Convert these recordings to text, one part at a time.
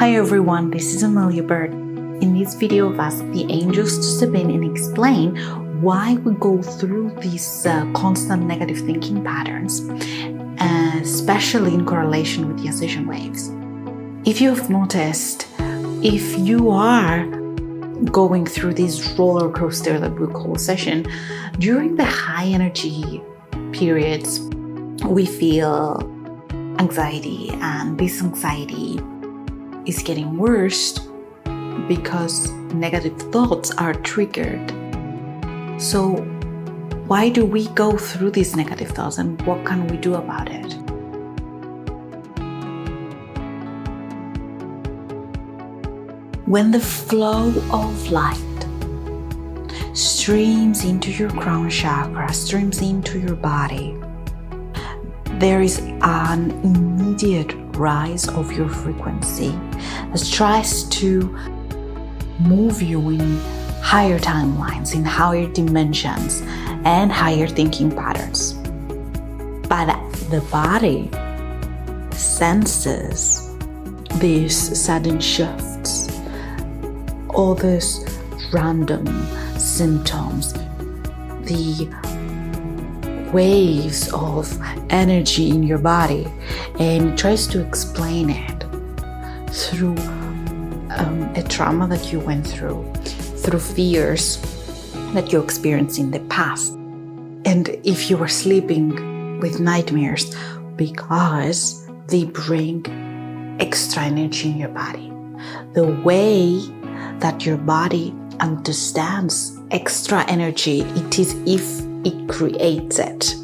Hi everyone, this is Amelia Bert. In this video, I've asked the angels to step in and explain why we go through these constant negative thinking patterns, especially in correlation with the Ascension waves. If you have noticed, if you are going through this roller coaster that we call Ascension, during the high energy periods, we feel anxiety, and this anxiety is getting worse because negative thoughts are triggered. So why do we go through these negative thoughts, and what can we do about it? When the flow of light streams into your crown chakra, streams into your body, there is an immediate rise of your frequency that tries to move you in higher timelines, in higher dimensions, and higher thinking patterns. But the body senses these sudden shifts, all these random symptoms, the waves of energy in your body, and tries to explain it through a trauma that you went through fears that you experienced in the past. And if you were sleeping with nightmares, because they bring extra energy in your body. The way that your body understands extra energy, it is if it creates it.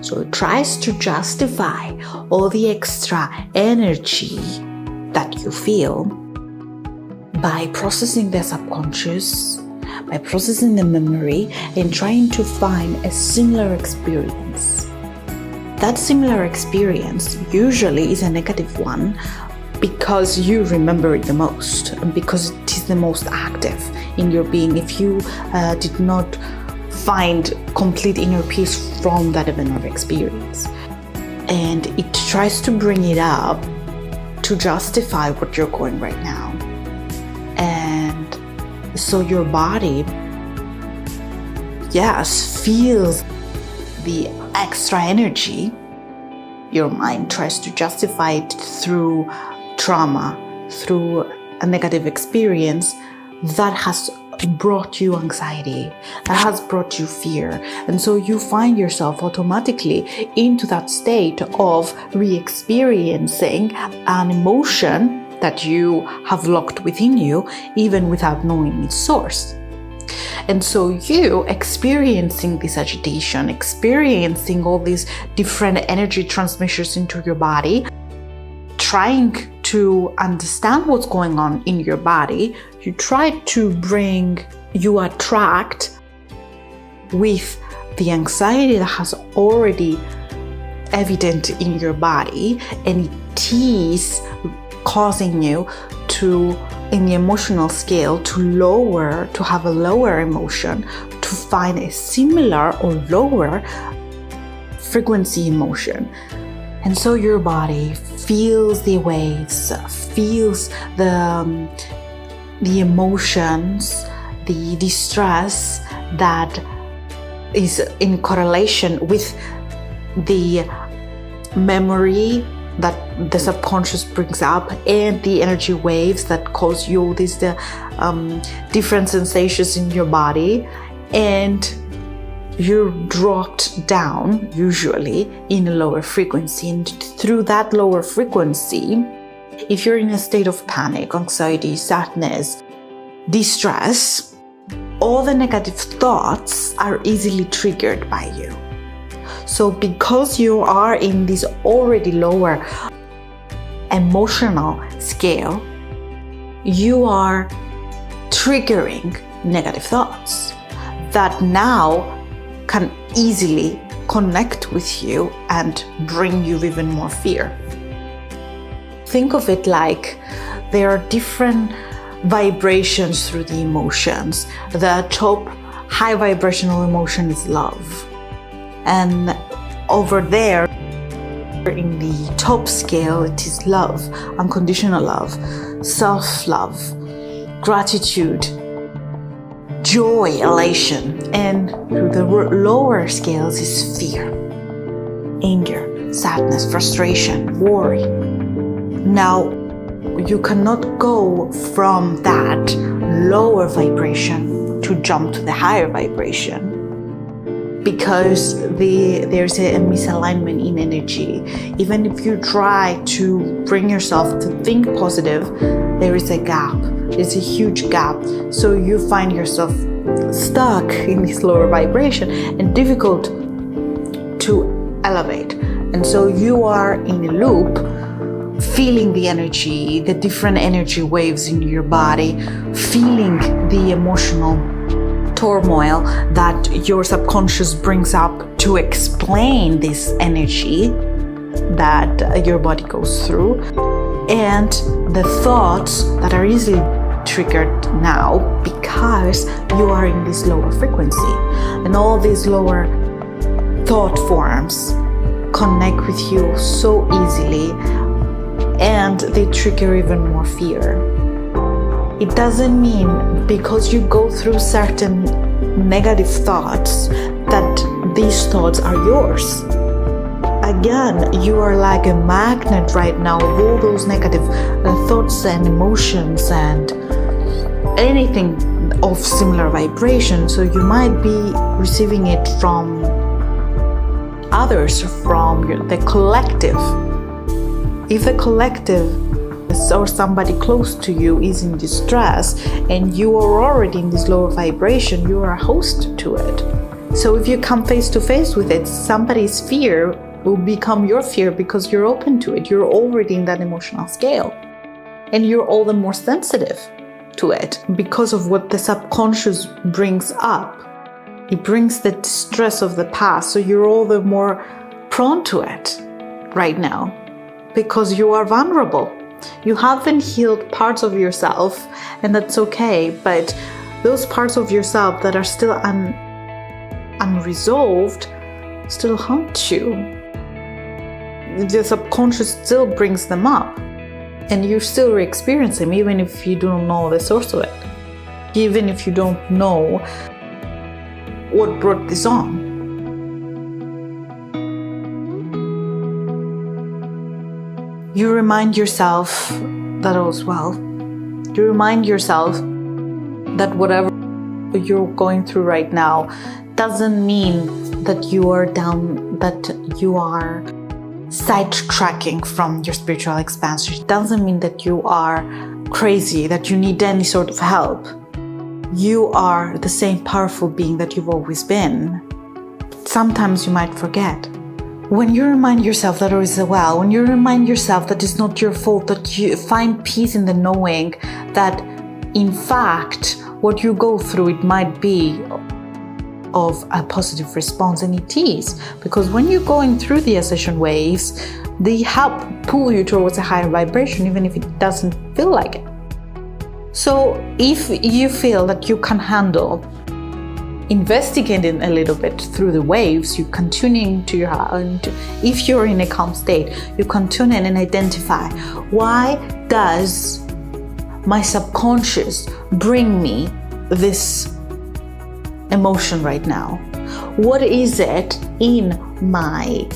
So it tries to justify all the extra energy that you feel by processing the subconscious, by processing the memory, and trying to find a similar experience. That similar experience usually is a negative one because you remember it the most and because it is the most active in your being. If you did not find complete inner peace from that event or experience, and it tries to bring it up to justify what you're going right now. And so your body, yes, feels the extra energy. Your mind tries to justify it through trauma, through a negative experience that has brought you anxiety, that has brought you fear. And so you find yourself automatically into that state of re-experiencing an emotion that you have locked within you, even without knowing its source. And so you experiencing this agitation, experiencing all these different energy transmissions into your body, trying to understand what's going on in your body, you attract with the anxiety that has already evident in your body, and it is causing you to, in the emotional scale, to have a lower emotion, to find a similar or lower frequency emotion. And so your body feels the waves, feels the emotions, the distress that is in correlation with the memory that the subconscious brings up, and the energy waves that cause you these different sensations in your body, and you're dropped down usually in a lower frequency. And through that lower frequency, if you're in a state of panic, anxiety, sadness, distress, all the negative thoughts are easily triggered by you. So because you are in this already lower emotional scale, you are triggering negative thoughts that now can easily connect with you and bring you even more fear. Think of it like there are different vibrations through the emotions. The top high vibrational emotion is love. And over there, In the top scale, it is love, unconditional love, self-love, gratitude, joy, elation. And through the lower scales is fear, anger, sadness, frustration, worry. Now, you cannot go from that lower vibration to jump to the higher vibration, because there's a misalignment in energy. Even if you try to bring yourself to think positive, there is a gap. There's a huge gap. So you find yourself stuck in this lower vibration and difficult to elevate. And so you are in a loop, feeling the energy, the different energy waves in your body, feeling the emotional turmoil that your subconscious brings up to explain this energy that your body goes through, and the thoughts that are easily triggered now because you are in this lower frequency, and all these lower thought forms connect with you so easily, and they trigger even more fear. It doesn't mean because you go through certain negative thoughts that these thoughts are yours. Again, you are like a magnet right now of all those negative thoughts and emotions and anything of similar vibration. So you might be receiving it from others, from the collective. If the collective or somebody close to you is in distress and you are already in this lower vibration, you are a host to it. So if you come face to face with it, somebody's fear will become your fear because you're open to it. You're already in that emotional scale, and you're all the more sensitive to it because of what the subconscious brings up. It brings the stress of the past, so you're all the more prone to it right now because you are vulnerable. You haven't healed parts of yourself, and that's okay, but those parts of yourself that are still unresolved still haunt you. The subconscious still brings them up, and you still experience them even if you don't know the source of it, even if you don't know what brought this on. You remind yourself that all's well. You remind yourself that whatever you're going through right now doesn't mean that you are down, that you are sidetracking from your spiritual expansion. It doesn't mean that you are crazy, that you need any sort of help. You are the same powerful being that you've always been. Sometimes you might forget. When you remind yourself that all is well, when you remind yourself that it's not your fault, that you find peace in the knowing that, in fact, what you go through, it might be of a positive response, and it is. Because when you're going through the Ascension waves, they help pull you towards a higher vibration, even if it doesn't feel like it. So if you feel that you can handle investigating a little bit through the waves, you can tune in to your heart. And if you're in a calm state, you can tune in and identify, why does my subconscious bring me this emotion right now? What is it in my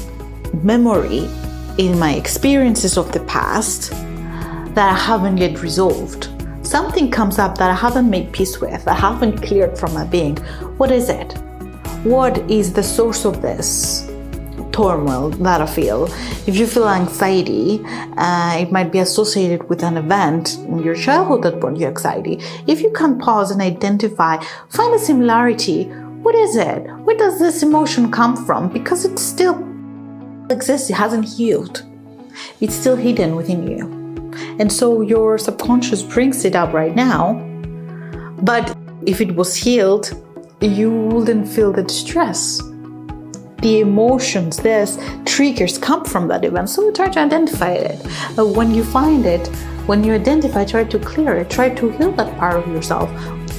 memory, in my experiences of the past that I haven't yet resolved? Something comes up that I haven't made peace with, I haven't cleared from my being. What is it? What is the source of this turmoil that I feel? If you feel anxiety, it might be associated with an event in your childhood that brought you anxiety. If you can pause and identify, find a similarity. What is it? Where does this emotion come from? Because it still exists, it hasn't healed. It's still hidden within you. And so your subconscious brings it up right now, but if it was healed, you wouldn't feel the distress. The emotions, these triggers come from that event, so try to identify it. When you find it, when you identify, try to clear it, try to heal that part of yourself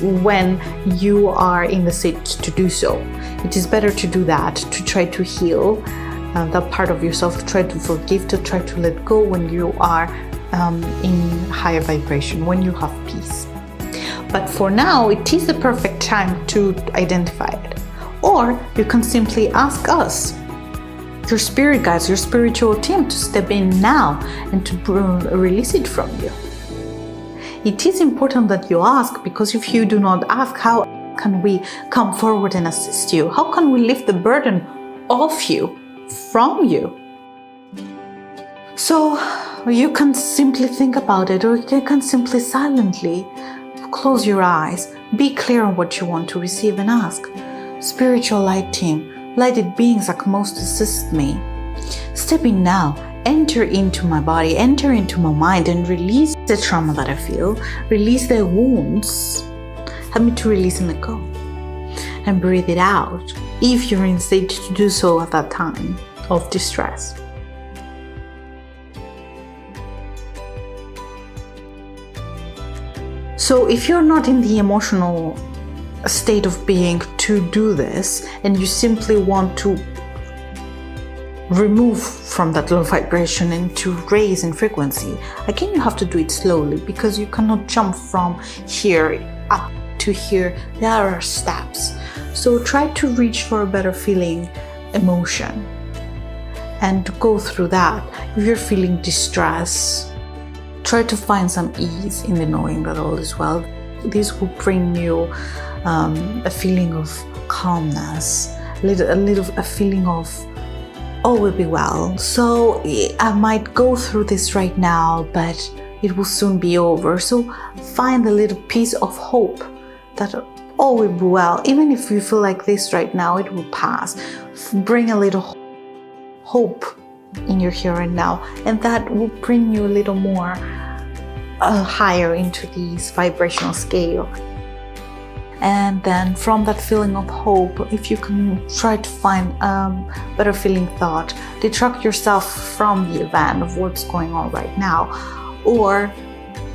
when you are in the state to do so. It is better to do that, to try to heal that part of yourself, to try to forgive, to try to let go when you are in higher vibration, when you have peace. But for now, it is the perfect time to identify it. Or you can simply ask us, your spirit guides, your spiritual team, to step in now and to release it from you. It is important that you ask, because if you do not ask, how can we come forward and assist you? How can we lift the burden off you, from you? So you can simply think about it, or you can simply silently close your eyes, be clear on what you want to receive, and ask, spiritual light team, lighted beings that most assist me, step in now, enter into my body, enter into my mind, and release the trauma that I feel, release the wounds. Help me to release and let go, and breathe it out if you're in state to do so at that time of distress. So if you're not in the emotional state of being to do this, and you simply want to remove from that low vibration and to raise in frequency, again, you have to do it slowly, because you cannot jump from here up to here. There are steps. So try to reach for a better feeling emotion and go through that. If you're feeling distress, try to find some ease in the knowing that all is well. This will bring you a feeling of calmness, a feeling of all will be well. So I might go through this right now, but it will soon be over. So find a little piece of hope that all will be well. Even if you feel like this right now, it will pass. Bring a little hope in your here and now, and that will bring you a little more higher into this vibrational scale. And then from that feeling of hope, if you can try to find better feeling thought, detract yourself from the event of what's going on right now, or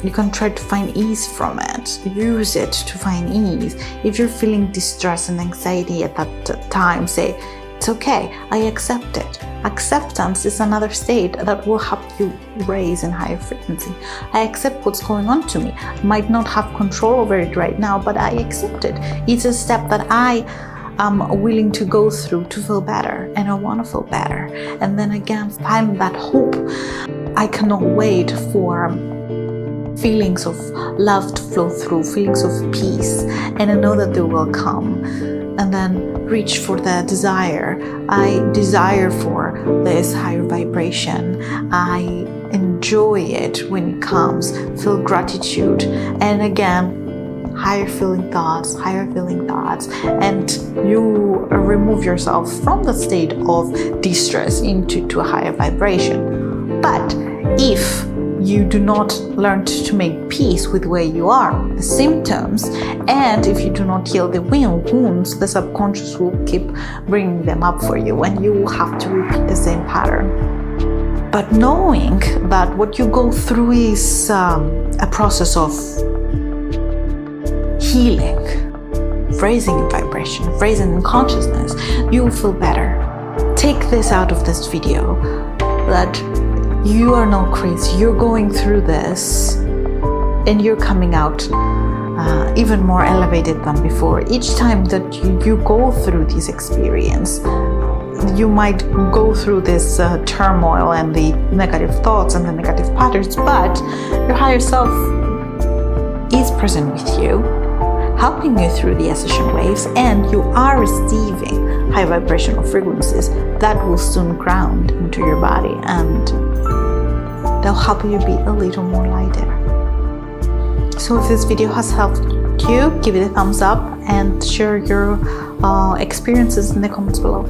you can try to find ease from it. Use it to find ease. If you're feeling distress and anxiety at that time, say, it's okay, I accept it. Acceptance is another state that will help you raise in higher frequency. I accept what's going on to me. I might not have control over it right now, but I accept it. It's a step that I am willing to go through to feel better, and I want to feel better. And then again, find that hope. I cannot wait for feelings of love to flow through, feelings of peace, and I know that they will come. And then reach for the desire. I desire for this higher vibration. I enjoy it when it comes. Feel gratitude. And again, higher feeling thoughts. And you remove yourself from the state of distress into a higher vibration. But if you do not learn to make peace with where you are, the symptoms, and if you do not heal the wounds, the subconscious will keep bringing them up for you, and you will have to repeat the same pattern. But knowing that what you go through is a process of healing, raising in vibration, raising in consciousness, you will feel better. Take this out of this video, that you are not crazy. You're going through this and you're coming out even more elevated than before. Each time that you go through this experience, you might go through this turmoil and the negative thoughts and the negative patterns, but your higher self is present with you, helping you through the Ascension waves, and you are receiving high vibrational frequencies that will soon ground into your body, and they'll help you be a little more lighter. So if this video has helped you, give it a thumbs up and share your experiences in the comments below.